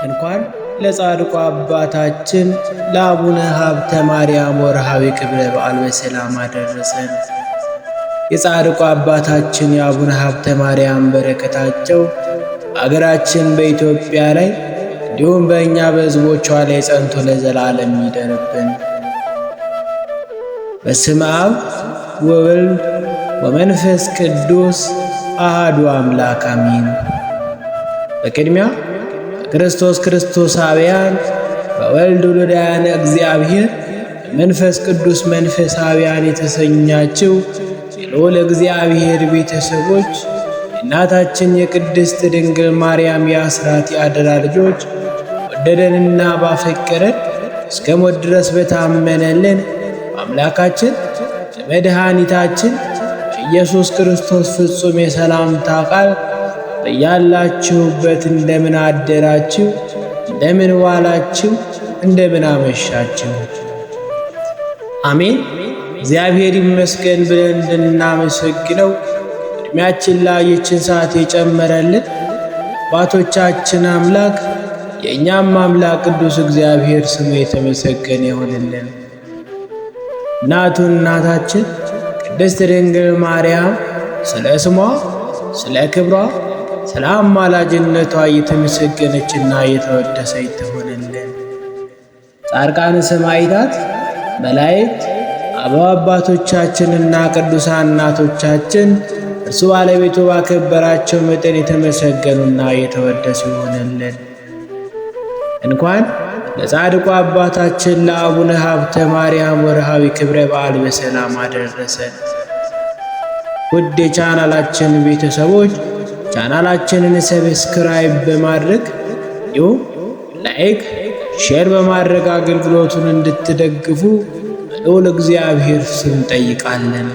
እንኳን ለጻድቁ አባታችን ለአቡነ ሀብተ ማርያም ወርሃዊ ክብረ በዓል በሰላም አደረሰን። የጻድቁ አባታችን የአቡነ ሀብተ ማርያም በረከታቸው አገራችን በኢትዮጵያ ላይ እንዲሁም በእኛ በሕዝቦቿ ላይ ጸንቶ ለዘላለም ይደርብን። በስመ አብ ወወልድ ወመንፈስ ቅዱስ አሐዱ አምላክ አሜን። በቅድሚያ ክርስቶሳውያን በወልድ ውሉዳነ እግዚአብሔር በመንፈስ ቅዱስ መንፈሳውያን የተሰኛችው የልዑል እግዚአብሔር ቤተሰቦች የእናታችን የቅድስት ድንግል ማርያም የአስራት የአደራ ልጆች ወደደንና ባፈቀረን እስከ ሞት ድረስ በታመነልን በአምላካችን በመድኃኒታችን በኢየሱስ ክርስቶስ ፍጹም የሰላምታ ቃል በያላችሁበት እንደምን አደራችሁ፣ እንደምን ዋላችሁ፣ እንደምን አመሻችሁ። አሜን። እግዚአብሔር ይመስገን ብለን እንድናመሰግነው ዕድሜያችን ላይ ይህችን ሰዓት የጨመረልን አባቶቻችን አምላክ የእኛም አምላክ ቅዱስ እግዚአብሔር ስሙ የተመሰገነ ይሆንልን። እናታችን ቅድስት ድንግል ማርያም ስለ ስሟ፣ ስለ ክብሯ፣ ስለ አማላጅነቷ የተመሰገነችና የተወደሰች ትሆንልን። ጻድቃን ሰማዕታት፣ መላእክት፣ አበው አባቶቻችንና ቅዱሳን እናቶቻችን እርሱ ባለቤቱ ባከበራቸው መጠን የተመሰገኑና የተወደሱ ይሆንልን። እንኳን ለጻድቁ አባታችን ለአቡነ ሀብተ ማርያም ወርሃዊ ክብረ በዓል በሰላም አደረሰን። ውድ የቻናላችን ቤተሰቦች ቻናላችንን ሰብስክራይብ በማድረግ እንዲሁም ላይክ፣ ሼር በማድረግ አገልግሎቱን እንድትደግፉ በልዑል እግዚአብሔር ስም እንጠይቃለን።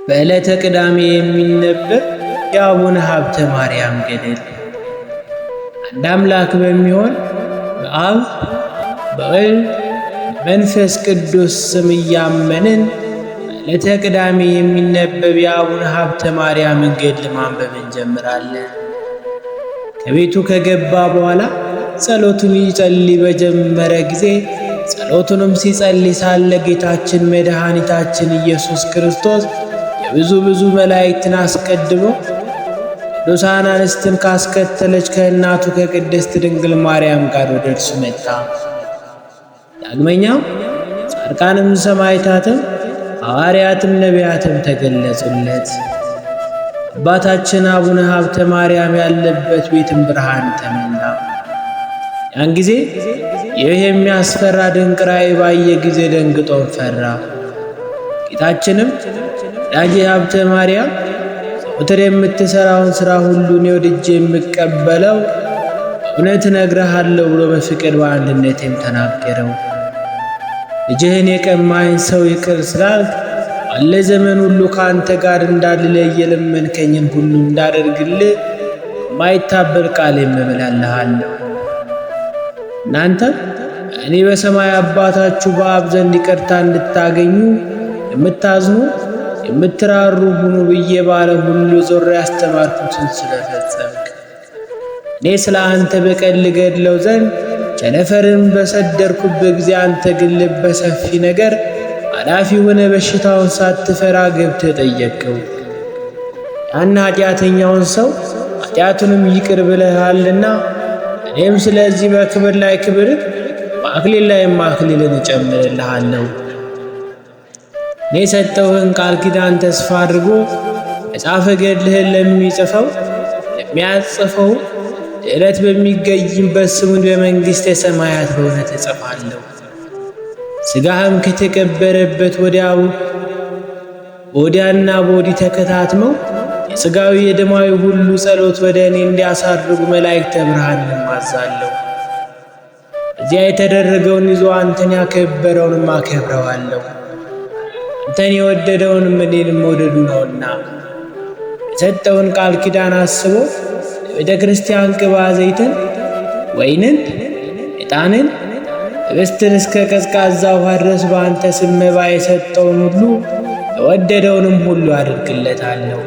በዕለተ ቅዳሜ የሚነበብ የአቡነ ሀብተ ማርያም ገድል። አንድ አምላክ በሚሆን በአብ በወልድ መንፈስ ቅዱስ ስም እያመንን በዕለተ ቅዳሜ የሚነበብ የአቡነ ሀብተ ማርያምን ገድል ማንበብ እንጀምራለን። ከቤቱ ከገባ በኋላ ጸሎቱን ይጸልይ በጀመረ ጊዜ ጸሎቱንም ሲጸልይ ሳለ ጌታችን መድኃኒታችን ኢየሱስ ክርስቶስ የብዙ መላእክትን አስቀድሞ ቅዱሳን አንስትን ካስከተለች ከእናቱ ከቅድስት ድንግል ማርያም ጋር ወደ እርሱ መጣ። ዳግመኛም ጻድቃንም ሰማዕታትም ሐዋርያትም ነቢያትም ተገለጹለት። አባታችን አቡነ ሀብተ ማርያም ያለበት ቤትም ብርሃን ተሞላ። ያን ጊዜ ይህ የሚያስፈራ ድንቅ ራእይ ባየ ጊዜ ደንግጦም ፈራ። ጌታችንም ወዳጄ ሀብተ ማርያም ዘወትር የምትሠራውን ሥራ ሁሉ እኔ ወድጄ የምቀበለው እውነት እነግርሃለሁ ብሎ በፍቅር በአንድነትም ተናገረው። ልጅህን የቀማኸኝ ሰው ይቅር ስላልክ ባለ ዘመን ሁሉ ከአንተ ጋር እንዳልለይ የለመንከኝን ሁሉ እንዳደርግልህ የማይታበል ቃል እምላለሃለሁ። እናንተም እኔ በሰማይ አባታችሁ በአብ ዘንድ ይቅርታ እንድታገኙ የምታዝኑ የምትራሩ ሁኑ ብዬ ባለ ሁሉ ዞሬ ያስተማርኩትን ስለፈጸምክ እኔ ስለ አንተ በቀል ልገድለው ዘንድ ቸነፈርን በሰደርኩበት ጊዜ አንተ ግን ልበ ሰፊ ነገር አላፊ ሆነ በሽታውን ሳትፈራ ገብተህ ጠየቅከው። ያን ኃጢአተኛውን ሰው ኃጢአቱንም ይቅር ብለሃልና እኔም ስለዚህ በክብር ላይ ክብር በአክሊል ላይም አክሊልን እጨምርልሃለሁ። እኔ የሰጠውህን ቃል ኪዳን ተስፋ አድርጎ መጽሐፈ ገድልህን ለሚጽፈው ለሚያጽፈው ዕለት በሚገኝበት ስሙን በመንግሥተ ሰማያት በእውነት እጽፋለሁ። ሥጋህም ከተቀበረበት ወዲያና በወዲህ ተከታትመው የሥጋዊ የደማዊ ሁሉ ጸሎት ወደ እኔ እንዲያሳርጉ መላእክተ ብርሃንን አዛለሁ። እዚያ የተደረገውን ይዞ አንተን ያከበረውንም አከብረዋለሁ። አንተን የወደደውንም እኔንም መውደዱ ነውና የሰጠውን ቃል ኪዳን አስቦ ለቤተ ክርስቲያን ቅባ ዘይትን፣ ወይንን፣ ዕጣንን፣ ኅብስትን እስከ ቀዝቃዛ ውሃ ድረስ በአንተ ስም መባ የሰጠውን ሁሉ የወደደውንም ሁሉ አድርግለታለሁ።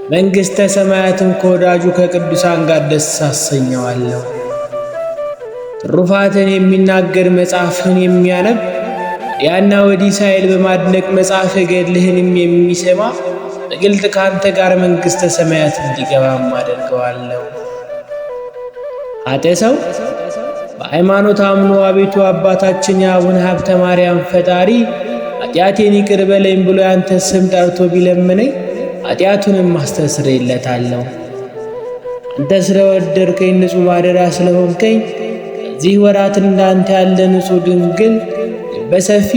መንግሥተ ሰማያትን ከወዳጁ ከቅዱሳን ጋር ደስ አሰኘዋለሁ። ትሩፋትን የሚናገር መጽሐፍህን የሚያነብ ወዲያና ወዲህ ሳይል በማድነቅ መጽሐፈ ገድልህንም የሚሰማ በግልጥ ከአንተ ጋር መንግሥተ ሰማያት እንዲገባም አደርገዋለሁ። ኃጥእ ሰው በሃይማኖት አምኖ አቤቱ አባታችን የአቡነ ሀብተ ማርያም ፈጣሪ ኃጢአቴን ይቅር በለኝ ብሎ ያንተ ስም ጠርቶ ቢለምነኝ ኃጢአቱንም አስተሰርይለታለሁ። አንተ ስለወደድከኝ ንጹሕ ማደሪያ ስለሆንከኝ ከዚህ ወራት እንዳንተ ያለ ንጹሕ ድንግል ልበሰፊ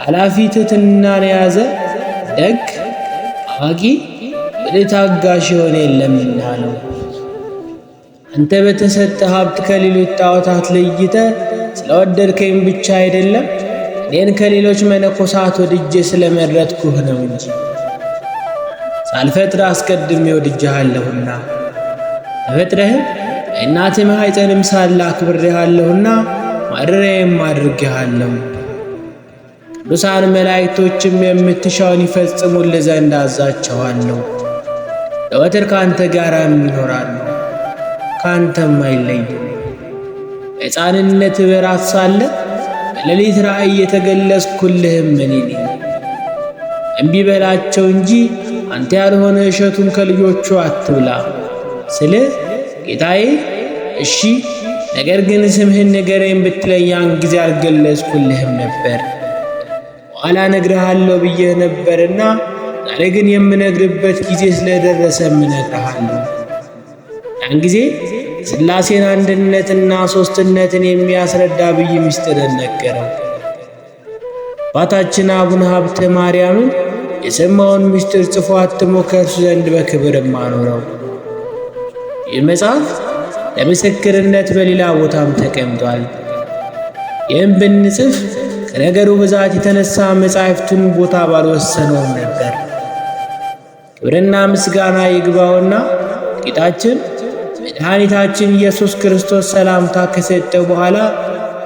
አላፊ ትሕትናን የያዘ ደግ አዋቂ ብልህ ታጋሽ የሆነ የለምና አለው። አንተ በተሰጠ ሀብት ከሌሎች ጣዖታት ለይተ ስለወደድከኝ ብቻ አይደለም እኔን ከሌሎች መነኮሳት ወድጄ ስለመረጥኩህ ነው እንጂ ሳልፈጥር አስቀድሜ ወድጄሃለሁና ተፈጥረህም በእናትህ ማኅፀንም ሳለ አክብሬሃለሁና ማደሪያዬም አድርጌሃለሁ። ቅዱሳን መላእክቶችም የምትሻውን ይፈጽሙልህ ዘንድ አዛቸዋለሁ። ዘወትር ከአንተ ጋር ይኖራሉ፣ ከአንተም አይለዩም። በሕፃንነት በራት ሳለ በሌሊት ራእይ የተገለጽኩልህም እኔ ነኝ። እምቢ በላቸው እንጂ አንተ ያልሆነ እሸቱን ከልጆቹ አትብላ ስልህ ጌታዬ እሺ፣ ነገር ግን ስምህን ንገረኝ ብትለኝ ያን ጊዜ አልገለጽኩልህም ነበር። ኋላ እነግርሃለሁ ብዬህ ነበርና ዛሬ ግን የምነግርበት ጊዜ ስለደረሰ እነግርሃለሁ። ያን ጊዜ ሥላሴን አንድነትና ሦስትነትን የሚያስረዳ ብዬ ምስጢርን ነገረው። አባታችን አቡነ ሀብተ ማርያምን የሰማውን ምስጢር ጽፎ አትሞ ከእርሱ ዘንድ በክብርም አኖረው። ይህ መጽሐፍ ለምስክርነት በሌላ ቦታም ተቀምጧል። ይህም ብንጽፍ ከነገሩ ብዛት የተነሳ መጻሕፍቱን ቦታ ባልወሰነውም ነበር። ክብርና ምስጋና ይግባውና ጌታችን መድኃኒታችን ኢየሱስ ክርስቶስ ሰላምታ ከሰጠው በኋላ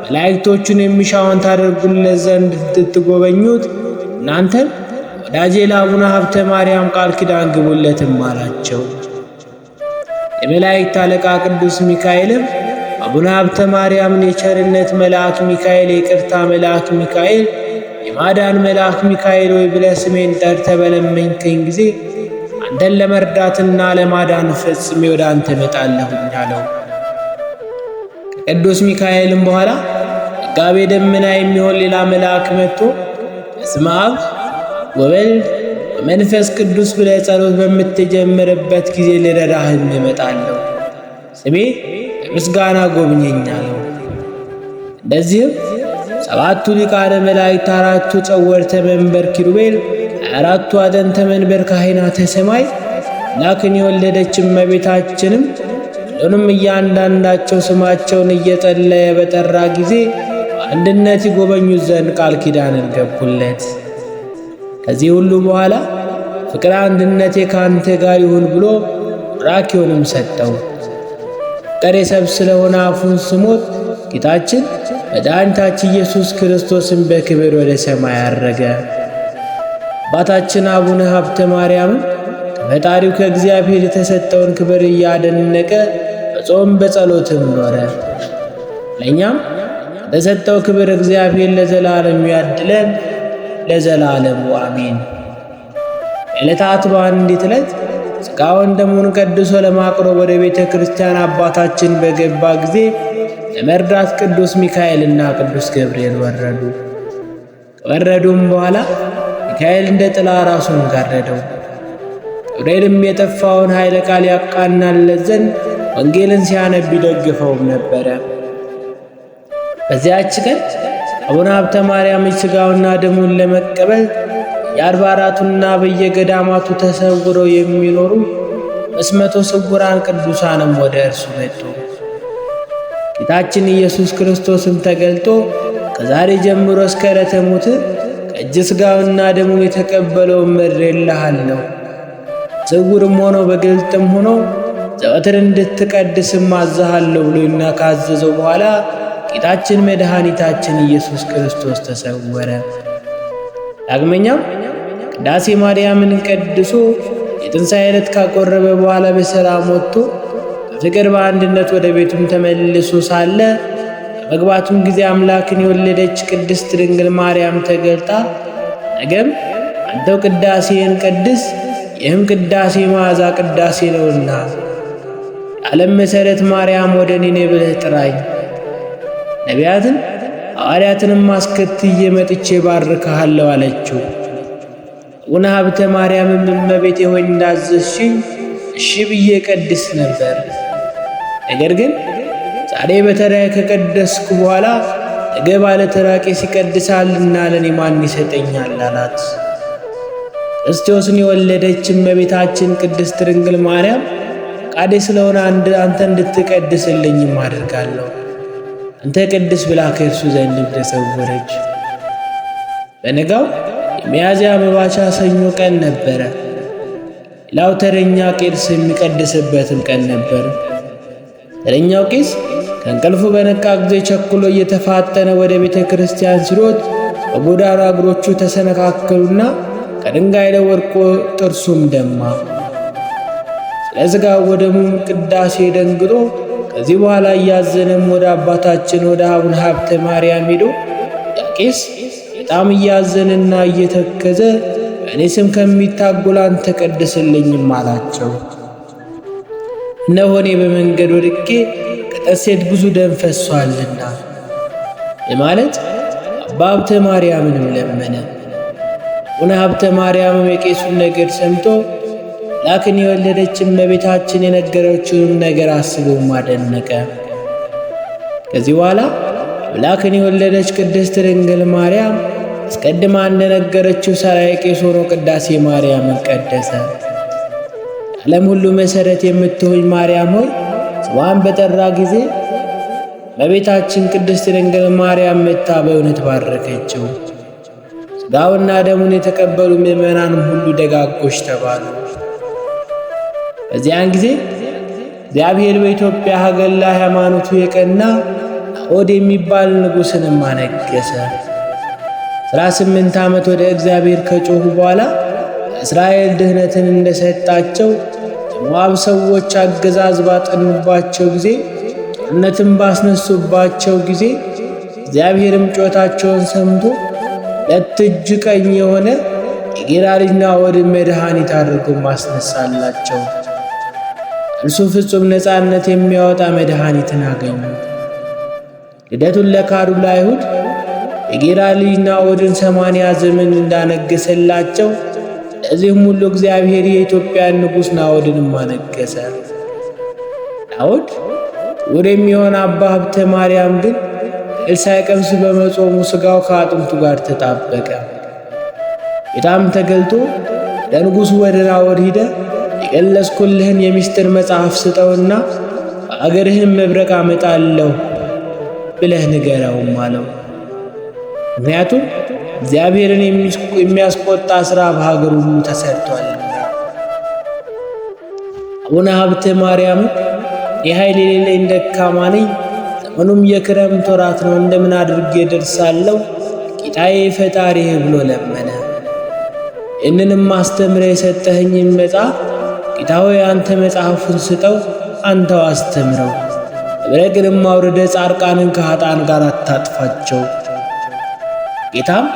መላእክቶቹን የሚሻውን ታደርጉለት ዘንድ እንድትጎበኙት እናንተን ወዳጄ ለአቡነ ሀብተ ማርያም ቃል ኪዳን ግቡለትም አላቸው። የመላእክት አለቃ ቅዱስ ሚካኤልም አቡነ ሀብተ ማርያምን የቸርነት መልአክ ሚካኤል፣ የይቅርታ መልአክ ሚካኤል፣ የማዳን መልአክ ሚካኤል ወይ ብለህ ስሜን ጠርተህ በለመንከኝ ጊዜ አንተን ለመርዳትና ለማዳን ፈጽሜ ወደ አንተ እመጣለሁኝ አለው። ከቅዱስ ሚካኤልም በኋላ መጋቤ ደመና የሚሆን ሌላ መልአክ መጥቶ በስመ አብ ወወልድ ወመንፈስ ቅዱስ ብለህ ጸሎት በምትጀምርበት ጊዜ ልረዳህም እመጣለሁ፣ ስሜ በምስጋና ጎብኘኝ አለው። እንደዚህም ሰባቱ ሊቃነ መላእክት፣ አራቱ ጸወርተ መንበር ኪሩቤል፣ 24ቱ አጠንተ መንበር ካህናተ ሰማይ፣ አምላክን የወለደች እመቤታችንም ሁሉንም እያንዳንዳቸው ስማቸውን እየጸለየ በጠራ ጊዜ በአንድነት ይጎበኙት ዘንድ ቃል ኪዳንን ገቡለት። ከዚህ ሁሉ በኋላ ፍቅር አንድነቴ ከአንተ ጋር ይሁን ብሎ ቡራኬውንም ሰጠው። ፍቅር የሰብ ስለሆነ አፉን ስሞት ጌታችን መድኃኒታችን ኢየሱስ ክርስቶስን በክብር ወደ ሰማይ አረገ። አባታችን አቡነ ሀብተ ማርያምን ከፈጣሪው ከእግዚአብሔር የተሰጠውን ክብር እያደነቀ በጾም በጸሎትም ኖረ። ለእኛም ለተሰጠው ክብር እግዚአብሔር ለዘላለም ያድለን፣ ለዘላለሙ አሜን። ዕለታት በአንዲት ዕለት ሥጋውን ደሙን ቀድሶ ለማቅረብ ወደ ቤተ ክርስቲያን አባታችን በገባ ጊዜ ለመርዳት ቅዱስ ሚካኤልና ቅዱስ ገብርኤል ወረዱ። ከወረዱም በኋላ ሚካኤል እንደ ጥላ ራሱን ጋረደው። ገብርኤልም የጠፋውን ኃይለ ቃል ያቃናለት ዘንድ ወንጌልን ሲያነብ ይደግፈውም ነበረ። በዚያች ቀን አቡነ ሀብተ ማርያም ሥጋውና ደሙን ለመቀበል የአድባራቱና በየገዳማቱ ተሰውረው የሚኖሩ 500 ስውራን ቅዱሳንም ወደ እርሱ መጡ። ጌታችን ኢየሱስ ክርስቶስም ተገልጦ ከዛሬ ጀምሮ እስከ ዕለተ ሞትህ ከእጅ ሥጋውና ደሙን የተቀበለውን ምሬልሃለሁ፣ ስውርም ሆኖ በግልጥም ሆኖ ዘወትር እንድትቀድስም አዝሃለሁ ብሎና ካዘዘው በኋላ ጌታችን መድኃኒታችን ኢየሱስ ክርስቶስ ተሰወረ። ዳግመኛም ቅዳሴ ማርያምን ቀድሶ የትንሣኤ ዕለት ካቆረበ በኋላ በሰላም ወጥቶ በፍቅር በአንድነት ወደ ቤቱም ተመልሶ ሳለ በመግባቱም ጊዜ አምላክን የወለደች ቅድስት ድንግል ማርያም ተገልጣ ነገም አንተው ቅዳሴን ቀድስ፣ ይህም ቅዳሴ መዓዛ ቅዳሴ ነውና የዓለም መሠረት ማርያም ወደ እኔ ነይ ብለህ ጥራኝ፣ ነቢያትን ሐዋርያትንም አስከትዬ መጥቼ ባርክሃለሁ አለችው። አቡነ ሀብተ ማርያምም እመቤቴ ሆይ እንዳዘዝሽኝ እሺ ብዬ ቀድስ ነበር። ነገር ግን ዛሬ በተራዬ ከቀደስኩ በኋላ ነገ ባለ ተራ ቄስ ይቀድሳልና ለእኔ ማን ይሰጠኛል አላት። ክርስቶስን የወለደች እመቤታችን ቅድስት ድንግል ማርያም ፈቃዴ ስለሆነ አንተ እንድትቀድስልኝም አድርጋለሁ፣ አንተ ቅድስ ብላ ከእርሱ ዘንድ ተሰወረች። በነጋው የሚያዝያ መባቻ ሰኞ ቀን ነበረ። ሌላው ተረኛ ቄስ የሚቀድስበትም ቀን ነበር። ተረኛው ቄስ ከእንቅልፉ በነቃ ጊዜ ቸኩሎ እየተፋጠነ ወደ ቤተ ክርስቲያን ሲሮጥ በጎዳና እግሮቹ ተሰነካከሉና ከድንጋይ ላይ ወድቆ ጥርሱም ደማ። ስለ ሥጋው ወደሙም ቅዳሴ ደንግጦ ከዚህ በኋላ እያዘነም ወደ አባታችን ወደ አቡነ ሀብተ ማርያም ሄዶ ያ ቄስ በጣም እያዘነና እየተከዘ በእኔ ስም ከሚታጎል አንተ ቀድስልኝም አላቸው። እነሆ እኔ በመንገድ ወድቄ ከጥርሴት ብዙ ደም ፈሷልና በማለት አባ ሀብተ ማርያምንም ለመነ። አቡነ ሀብተ ማርያምም የቄሱን ነገር ሰምቶ አምላክን የወለደች እመቤታችን የነገረችውንም ነገር አስቦም አደነቀ። ከዚህ በኋላ አምላክን የወለደች ቅድስት ድንግል ማርያም አስቀድማ እንደነገረችው ሠራዬ ቄስ ሆኖ ቅዳሴ ማርያምን ቀደሰ። የዓለም ሁሉ መሠረት የምትሆኝ ማርያም ሆይ ስሟን በጠራ ጊዜ እመቤታችን ቅድስት ድንግል ማርያም መጥታ በእውነት ባረከችው። ሥጋውና ደሙን የተቀበሉ ምዕመናንም ሁሉ ደጋጎች ተባሉ። በዚያን ጊዜ እግዚአብሔር በኢትዮጵያ ሀገር ላይ ሃይማኖቱ የቀና ናዖድ የሚባል ንጉሥንም አነገሠ። 18 ዓመት ወደ እግዚአብሔር ከጮኹ በኋላ ለእስራኤል ድኅነትን እንደሰጣቸው የሞዓብ ሰዎች አገዛዝ ባጠኑባቸው ጊዜ ጦርነትን ባስነሱባቸው ጊዜ እግዚአብሔርም ጩኸታቸውን ሰምቶ 2 እጅ ቀኝ የሆነ የጌራ ልጅ ናዖድን መድኃኒት አድርጎ ማስነሳላቸው። እርሱ ፍጹም ነፃነት የሚያወጣ መድኃኒትን አገኙ። ልደቱን ለካዱ ለአይሁድ የጌራ ልጅ ናዖድን 80 ዘመን እንዳነገሰላቸው ለዚህም ሁሉ እግዚአብሔር የኢትዮጵያን ንጉሥ ናዖድንም አነገሠ። ናዖድ ውር የሚሆን አባ ሀብተ ማርያም ግን እህል ሳይቀምስ በመጾሙ ሥጋው ከአጥንቱ ጋር ተጣበቀ። ጌታም ተገልጦ ለንጉሡ ወደ ናዖድ ሂደ የገለጽኩልህን የሚስጥር መጽሐፍ ስጠውና በአገርህም መብረቅ አመጣለሁ ብለህ ንገረውም አለው። ምክንያቱም እግዚአብሔርን የሚያስቆጣ ሥራ በሀገር ሁሉ ተሰርቷልና። አቡነ ሀብተ ማርያም የኃይል የሌለኝ ደካማ ነኝ፣ ዘመኑም የክረምት ወራት ነው፣ እንደምን አድርጌ ደርሳለሁ ጌታዬ ፈጣሪህ ብሎ ለመነ። ይህንንም አስተምረህ የሰጠኸኝን መጽሐፍ ጌታ ሆይ አንተ መጽሐፉን ስጠው፣ አንተው አስተምረው፣ መብረቅንም አውርደ ጻድቃንን ከኃጥአን ጋር አታጥፋቸው። ጌታም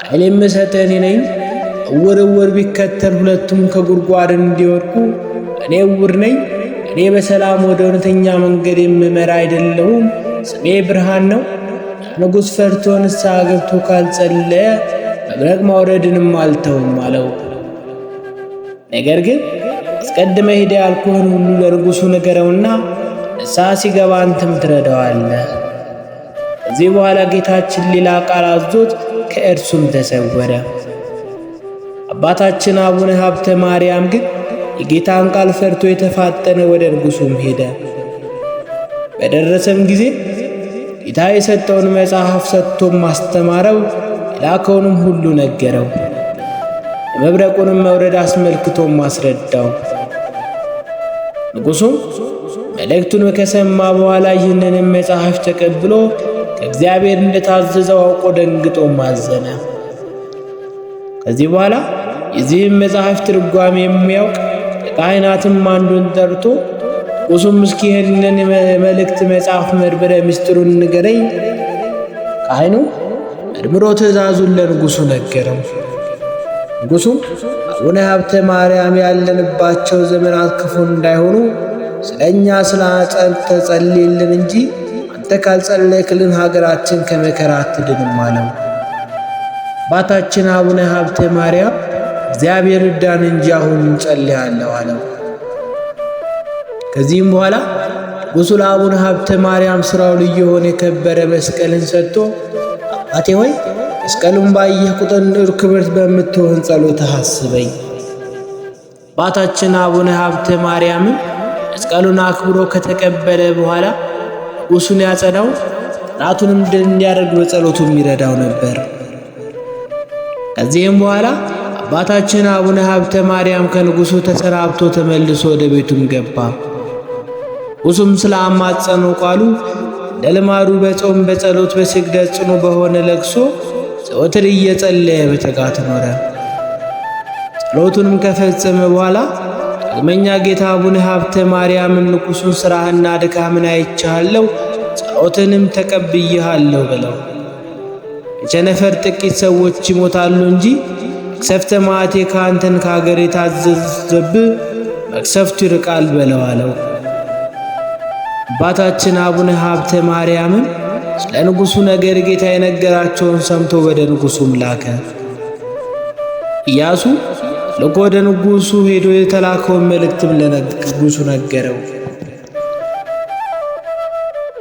ኃይል የምሰጥህ እኔ ነኝ። እውር ቢከተል ሁለቱም ከጉድጓድ እንዲወድቁ እኔ እውር ነኝ። እኔ በሰላም ወደ እውነተኛ መንገድ የምመራ አይደለሁም። ስሜ ብርሃን ነው። ንጉሥ ፈርቶ ንስሐ ገብቶ ካልጸለየ መብረቅ ማውረድንም አልተውም አለው። ነገር ግን አስቀድመ ሄደ ያልኩህን ሁሉ ለንጉሡ ንገረውና ንስሐ ሲገባ አንተም ትረዳዋለህ። ከዚህ በኋላ ጌታችን ሌላ ቃል አዞት ከእርሱም ተሰወረ። አባታችን አቡነ ሀብተ ማርያም ግን የጌታን ቃል ፈርቶ የተፋጠነ ወደ ንጉሡም ሄደ። በደረሰም ጊዜ ጌታ የሰጠውን መጽሐፍ ሰጥቶም አስተማረው፣ የላከውንም ሁሉ ነገረው። የመብረቁንም መውረድ አስመልክቶም አስረዳው። ንጉሡም መልእክቱን ከሰማ በኋላ ይህንንም መጽሐፍ ተቀብሎ ከእግዚአብሔር እንደታዘዘው አውቆ ደንግጦም አዘነ። ከዚህ በኋላ የዚህም መጽሐፍ ትርጓሜ የሚያውቅ ካህናትም አንዱን ጠርቶ ንጉሡም እስኪ ይህንን መልእክት መጽሐፍ መርምረ ምስጢሩን ንገረኝ። ካህኑ መርምሮ ትእዛዙን ለንጉሡ ነገረው። ንጉሡም አቡነ ሀብተ ማርያም ያለንባቸው ዘመናት ክፉ እንዳይሆኑ ስለ እኛ ተጸልይልን እንጂ አንተ ካልጸለይክልን ሀገራችን ከመከራ አትድንም አለው። አባታችን አቡነ ሀብተ ማርያም እግዚአብሔር እርዳን እንጂ አሁን እንጸልያለሁ አለው። ከዚህም በኋላ ንጉሡ ለአቡነ ሀብተ ማርያም ሥራው ልዩ የሆነ የከበረ መስቀልን ሰጥቶ አባቴ ሆይ መስቀሉን ባየህ ቁጥር ክብርት በምትሆን ጸሎትህ አስበኝ። አባታችን አቡነ ሀብተ ማርያምም መስቀሉን አክብሮ ከተቀበለ በኋላ ንጉሡን ያጸናው፣ ጠላቱንም ድል እንዲያደርግ በጸሎቱም ይረዳው ነበር። ከዚህም በኋላ አባታችን አቡነ ሀብተ ማርያም ከንጉሡ ተሰናብቶ ተመልሶ ወደ ቤቱም ገባ። ንጉሡም ስለ አማጸነው ቃሉ እንደ ልማዱ በጾም በጸሎት በስግደት ጽኑ በሆነ ለቅሶ ዘወትር እየጸለየ በትጋት ኖረ። ጸሎቱንም ከፈጸመ በኋላ ዳግመኛ ጌታ አቡነ ሀብተ ማርያምን ንጉሡን ሥራህና ድካምን አይቼሃለሁ፣ ጸሎትንም ተቀብዬሃለሁ በለው። የቸነፈር ጥቂት ሰዎች ይሞታሉ እንጂ መቅሰፍተ መዓቴ ከአንተን ከአገር የታዘዘብህ መቅሰፍቱ ይርቃል በለው አለው። አባታችን አቡነ ሀብተ ማርያምም ስለ ንጉሡ ነገር ጌታ የነገራቸውን ሰምቶ ወደ ንጉሡም ላከ። ኢያሱ ልኮ ወደ ንጉሡ ሄዶ የተላከውን መልእክትም ለንጉሡ ነገረው።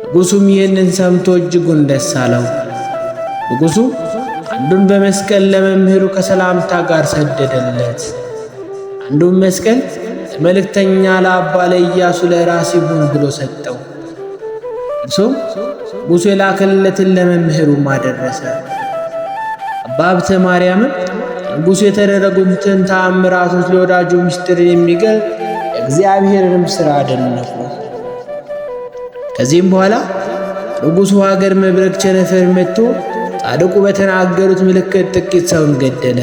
ንጉሡም ይህንን ሰምቶ እጅጉን ደስ አለው። ንጉሡ አንዱን በመስቀል ለመምህሩ ከሰላምታ ጋር ሰደደለት። አንዱን መስቀል መልእክተኛ ለአባ ለኢያሱ ለራስ ይሁን ብሎ ሰጠው። እርሱም ንጉሡ የላከለትን ለመምህሩም አደረሰ። አባ ሀብተ ማርያምም ንጉሡ የተደረጉትን ተአምራቶች ለወዳጁ ምስጢርን የሚገልጥ የእግዚአብሔርንም ሥራ አደነቁ። ከዚህም በኋላ ንጉሡ ሀገር መብረቅ ቸነፈር መጥቶ ጻድቁ በተናገሩት ምልክት ጥቂት ሰውን ገደለ።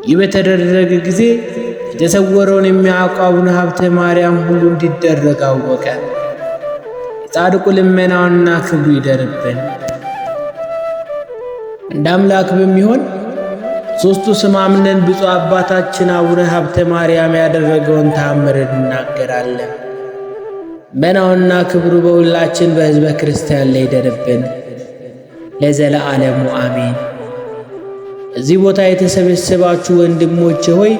ይህ በተደረገ ጊዜ የተሰወረውን የሚያውቁ አቡነ ሀብተ ማርያም ሁሉ እንዲደረግ አወቀ። የጻድቁ ልመናውና ክብሩ ይደርብን። እንደ አምላክ በሚሆን ሦስቱ ስም አምነን ብፁዕ አባታችን አቡነ ሀብተ ማርያም ያደረገውን ተአምር እናገራለን። ልመናውና ክብሩ በሁላችን በሕዝበ ክርስቲያን ላይ ይደርብን ለዘለዓለሙ አሜን። እዚህ ቦታ የተሰበሰባችሁ ወንድሞቼ ሆይ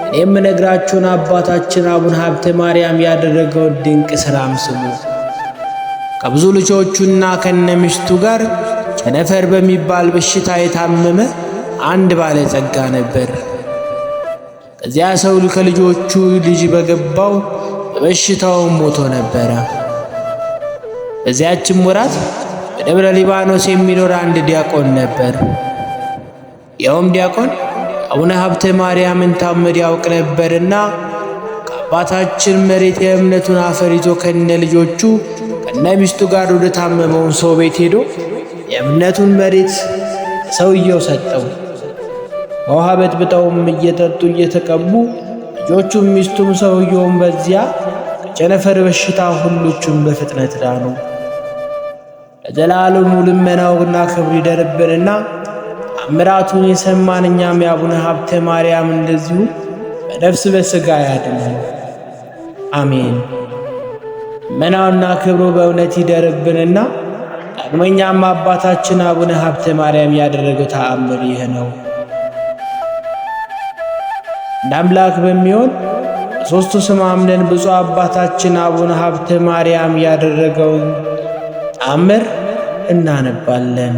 እኔ የምነግራችሁን አባታችን አቡነ ሀብተ ማርያም ያደረገውን ድንቅ ሥራም ስሙ። ከብዙ ልጆቹና ከነሚስቱ ጋር ቸነፈር በሚባል በሽታ የታመመ አንድ ባለጸጋ ነበር። ከዚያ ሰው ከልጆቹ ልጅ በገባው በበሽታውም ሞቶ ነበረ። በዚያችም ወራት በደብረ ሊባኖስ የሚኖር አንድ ዲያቆን ነበር። ይኸውም ዲያቆን አቡነ ሀብተ ማርያምን ታመድ ያውቅ ነበርና ከአባታችን መሬት የእምነቱን አፈር ይዞ ከነ ልጆቹ ከነ ሚስቱ ጋር ወደ ታመመውን ሰው ቤት ሄዶ የእምነቱን መሬት ሰውየው ሰጠው። በውሃ በጥብጠውም እየጠጡ እየተቀቡ ልጆቹም ሚስቱም ሰውየውም በዚያ ከቸነፈር በሽታ ሁሎቹም በፍጥነት ዳኑ። ለዘላለሙ ልመናውና ክብሩ ይደርብንና ተአምራቱን የሰማን እኛም የአቡነ ሀብተ ማርያም እንደዚሁ በነፍስ በሥጋ ያድነን፣ አሜን። ልመናውና ክብሩ በእውነት ይደርብንና ዳግመኛም አባታችን አቡነ ሀብተ ማርያም ያደረገው ተአምር ይህ ነው። እንደ አምላክ በሚሆን በሦስቱ ስም አምነን ብፁዕ አባታችን አቡነ ሀብተ ማርያም ያደረገውን ተአምር እናነባለን።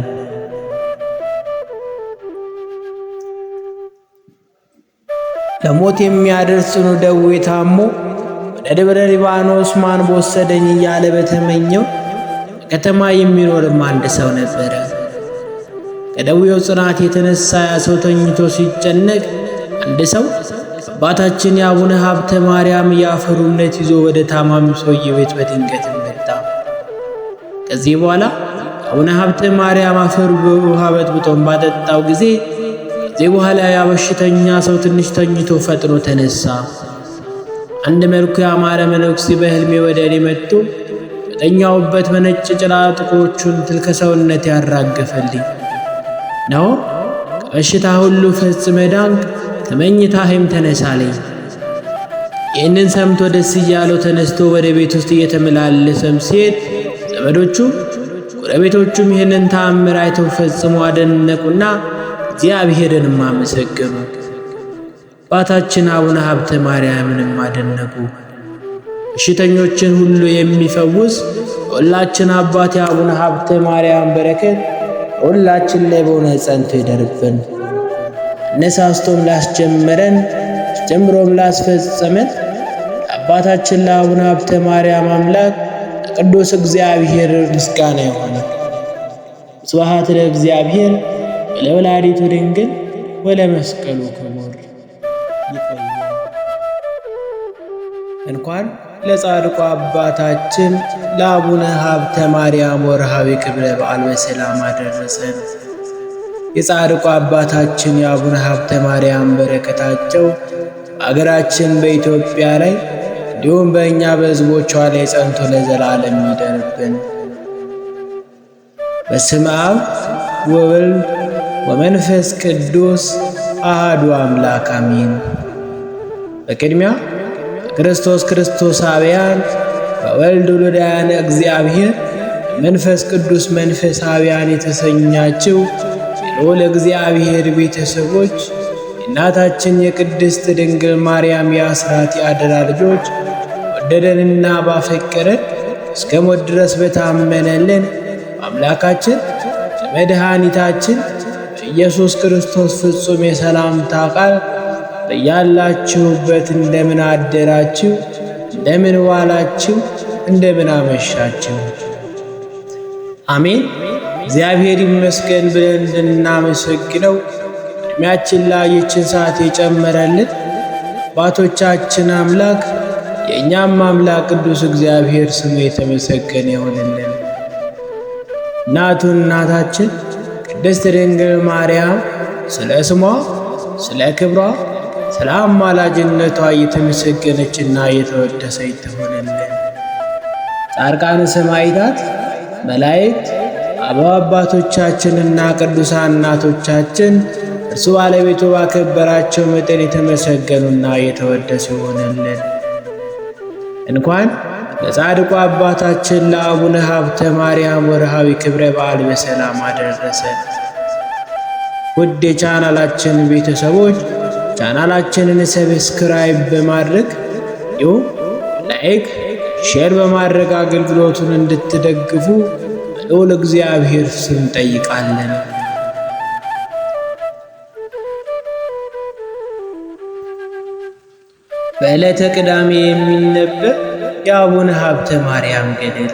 ለሞት የሚያደርስ ጽኑ ደዌ ታሞ ወደ ደብረ ሊባኖስ ማን በወሰደኝ እያለ በተመኘው በከተማ የሚኖርም አንድ ሰው ነበረ። ከደዌው ጽናት የተነሳ ያ ሰው ተኝቶ ሲጨነቅ አንድ ሰው አባታችን የአቡነ ሀብተ ማርያም የአፈሩ እምነት ይዞ ወደ ታማሚው ሰውዬ ቤት በድንገት መጣ። ከዚህ በኋላ አቡነ ሀብተ ማርያም አፈሩ በውሃ በጥብጦም ባጠጣው ጊዜ ከዚህ በኋላ ያ በሽተኛ ሰው ትንሽ ተኝቶ ፈጥኖ ተነሳ። አንድ መልኩ ያማረ መነኩሴ በሕልሜ ወደ እኔ መጥቶ በተኛሁበት በነጭ ጭራ ጥፍሮቹን ከሰውነቴ ያራገፈልኝ ነው። ከበሽታ ሁሉ ፈጽመህ ዳንክ፣ ከመኝታህም ተነሳለኝ። ይህንን ሰምቶ ደስ እያለው ተነስቶ ወደ ቤት ውስጥ እየተመላለሰም ሲሄድ ዘመዶቹ ጎረቤቶቹም ይህንን ተአምር አይተው ፈጽሞ አደነቁና እግዚአብሔርንም አመሰገኑ። አባታችን አቡነ ሀብተ ማርያምንም አደነቁ። በሽተኞችን ሁሉ የሚፈውስ ሁላችን አባት የአቡነ ሀብተ ማርያም በረከት ሁላችን ላይ በእውነት ጸንቶ ይደርብን። አነሳስቶም ላስጀመረን አስጀምሮም ላስፈጸመን አባታችን ለአቡነ ሀብተ ማርያም አምላክ ቅዱስ እግዚአብሔር ምስጋና ይሁን። ስብሐት ለእግዚአብሔር ወለወላዲቱ ድንግል ወለመስቀሉ ክቡር። እንኳን ለጻድቁ አባታችን ለአቡነ ሀብተ ማርያም ወርሃዊ ክብረ በዓል በሰላም አደረሰን። የጻድቁ አባታችን የአቡነ ሀብተ ማርያም በረከታቸው በአገራችን በኢትዮጵያ ላይ እንዲሁም በእኛ በሕዝቦቿ ላይ ጸንቶ ለዘላለም ይደርብን። በስመ አብ ወወልድ ወመንፈስ ቅዱስ አሐዱ አምላክ አሜን። በቅድሚያ ክርስቶስ ክርስቶሳውያን በወልድ ውሉዳነ እግዚአብሔር መንፈስ ቅዱስ መንፈሳውያን የተሰኛችው የልዑል እግዚአብሔር ቤተሰቦች የእናታችን የቅድስት ድንግል ማርያም የአስራት የአደራ ልጆች ወደደንና ባፈቀረን እስከ ሞት ድረስ በታመነልን በአምላካችን በመድኃኒታችን በኢየሱስ ክርስቶስ ፍጹም የሰላምታ ቃል በያላችሁበት እንደምን አደራችሁ፣ እንደምን ዋላችሁ፣ እንደምን አመሻችሁ። አሜን። እግዚአብሔር ይመስገን ብለን እንድናመሰግነው ዕድሜያችን ላይ ይህችን ሰዓት የጨመረልን አባቶቻችን አምላክ የእኛም አምላክ ቅዱስ እግዚአብሔር ስሙ የተመሰገነ ይሆንልን። እናታችን ቅድስት ድንግል ማርያም ስለ ስሟ ስለ ክብሯ ስለ አማላጅነቷ የተመሰገነችና የተወደሰች ትሆንልን። ጻድቃን ሰማዕታት፣ መላእክት፣ አበው አባቶቻችንና ቅዱሳን እናቶቻችን እርሱ ባለቤቱ ባከበራቸው መጠን የተመሰገኑና የተወደሱ ይሆንልን። እንኳን ለጻድቁ አባታችን ለአቡነ ሀብተ ማርያም ወርሃዊ ክብረ በዓል በሰላም አደረሰን። ውድ የቻናላችን ቤተሰቦች ቻናላችንን ሰብስክራይብ በማድረግ እንዲሁም ላይክ፣ ሼር በማድረግ አገልግሎቱን እንድትደግፉ በልዑል እግዚአብሔር ስም እንጠይቃለን። በዕለተ ቅዳሜ የሚነበብ የአቡነ ሀብተ ማርያም ገድል።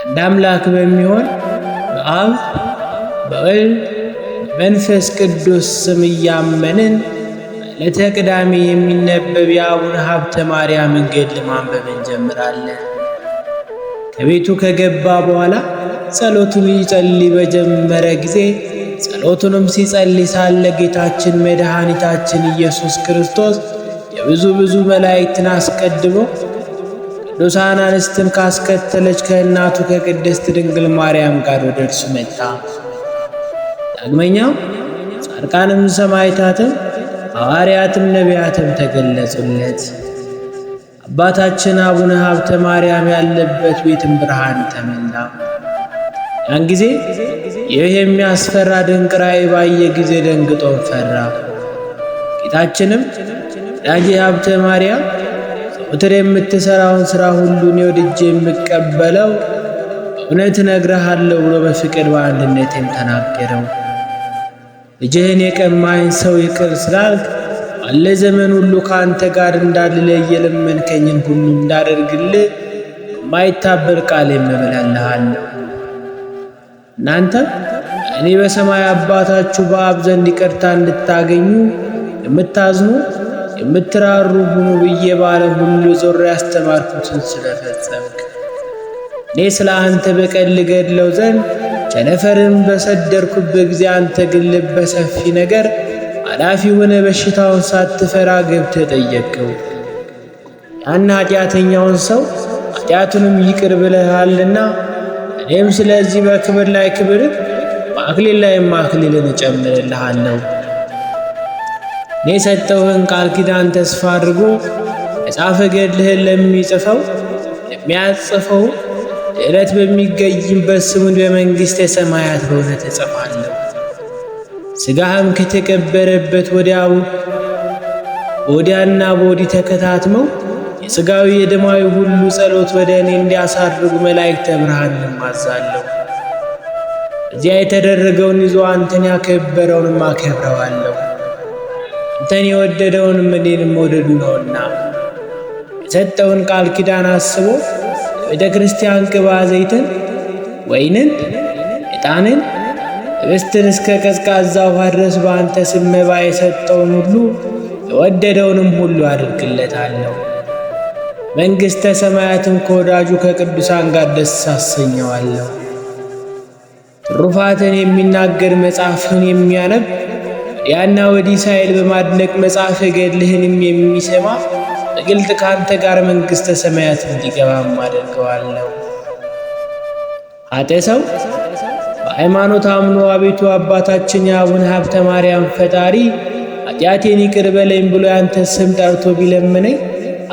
አንድ አምላክ በሚሆን በአብ በወልድ በመንፈስ ቅዱስ ስም እያመንን በዕለተ ቅዳሜ የሚነበብ የአቡነ ሀብተ ማርያምን ገድል ማንበብ እንጀምራለን። ከቤቱ ከገባ በኋላ ጸሎቱን ይጸልይ በጀመረ ጊዜ ጸሎቱንም ሲጸልይ ሳለ ጌታችን መድኃኒታችን ኢየሱስ ክርስቶስ የብዙ መላእክትን አስቀድሞ ቅዱሳን አንስትን ካስከተለች ከእናቱ ከቅድስት ድንግል ማርያም ጋር ወደ እርሱ መጣ። ዳግመኛም ጻድቃንም ሰማዕታትም ሐዋርያትም ነቢያትም ተገለጹለት። አባታችን አቡነ ሀብተ ማርያም ያለበት ቤትም ብርሃን ተመላ። ያን ጊዜ ይህ የሚያስፈራ ድንቅ ራእይ ባየ ጊዜ ደንግጦም ፈራ። ጌታችንም ወዳጄ ሀብተ ማርያም ዘወትር የምትሠራውን ሥራ ሁሉ እኔ ወድጄ የምቀበለው በእውነት እነግርሃለሁ ብሎ በፍቅር በአንድነትም ተናገረው። ልጅህን የቀማኝ ሰው ይቅር ስላልክ ባለ ዘመን ሁሉ ከአንተ ጋር እንዳልለይ የለመንከኝን ሁሉ እንዳደርግልህ የማይታበል ቃል እምላለሃለሁ። እናንተም እኔ በሰማይ አባታችሁ በአብ ዘንድ ይቅርታ እንድታገኙ የምታዝኑ የምትራሩ ሁኑ ብዬ ባለ ሁሉ ዞሬ ያስተማርኩትን ስለፈጸምክ እኔ ስለ አንተ በቀል ልገድለው ዘንድ ቸነፈርን በሰደርኩበት ጊዜ አንተ ግን ልበ ሰፊ ነገር ኃላፊ ሆነ በሽታውን ሳትፈራ ገብተህ ጠየቅከው። ያን ኃጢአተኛውን ሰው ኃጢአቱንም ይቅር ብለሃልና እኔም ስለዚህ በክብር ላይ ክብር በአክሊል ላይም አክሊልን እጨምርልሃለሁ። እኔ የሰጠውህን ቃል ኪዳን ተስፋ አድርጎ መጽሐፈ ገድልህን ለሚጽፈው ለሚያጽፈው ዕለት በሚገኝበት ስሙን በመንግሥተ ሰማያት በእውነት እጽፋለሁ። ሥጋህም ከተቀበረበት ወዲያና በወዲህ ተከታትመው የሥጋዊ የደማዊ ሁሉ ጸሎት ወደ እኔ እንዲያሳርጉ መላእክተ ብርሃንን አዛለሁ። እዚያ የተደረገውን ይዞ አንተን ያከበረውንም አከብረዋለሁ። አንተን የወደደውንም እኔንም መውደዱ ነውና የሰጠውን ቃል ኪዳን አስቦ ቤተ ክርስቲያን ቅባ ዘይትን፣ ወይንን፣ ዕጣንን፣ ኅብስትን እስከ ቀዝቃዛ ውሃ ድረስ በአንተ ስም መባ የሰጠውን ሁሉ የወደደውንም ሁሉ አድርግለታለሁ። መንግሥተ ሰማያትን ከወዳጁ ከቅዱሳን ጋር ደስ አሰኘዋለሁ። ትሩፋትን የሚናገር መጽሐፍህን የሚያነብ ወዲያና ወዲህ ሳይል በማድነቅ መጽሐፈ ገድልህንም የሚሰማ በግልጥ ከአንተ ጋር መንግሥተ ሰማያት እንዲገባም አደርገዋለሁ። ኃጥእ ሰው በሃይማኖት አምኖ አቤቱ አባታችን የአቡነ ሀብተ ማርያም ፈጣሪ ኃጢአቴን ይቅር በለኝ ብሎ ያንተ ስም ጠርቶ ቢለምነኝ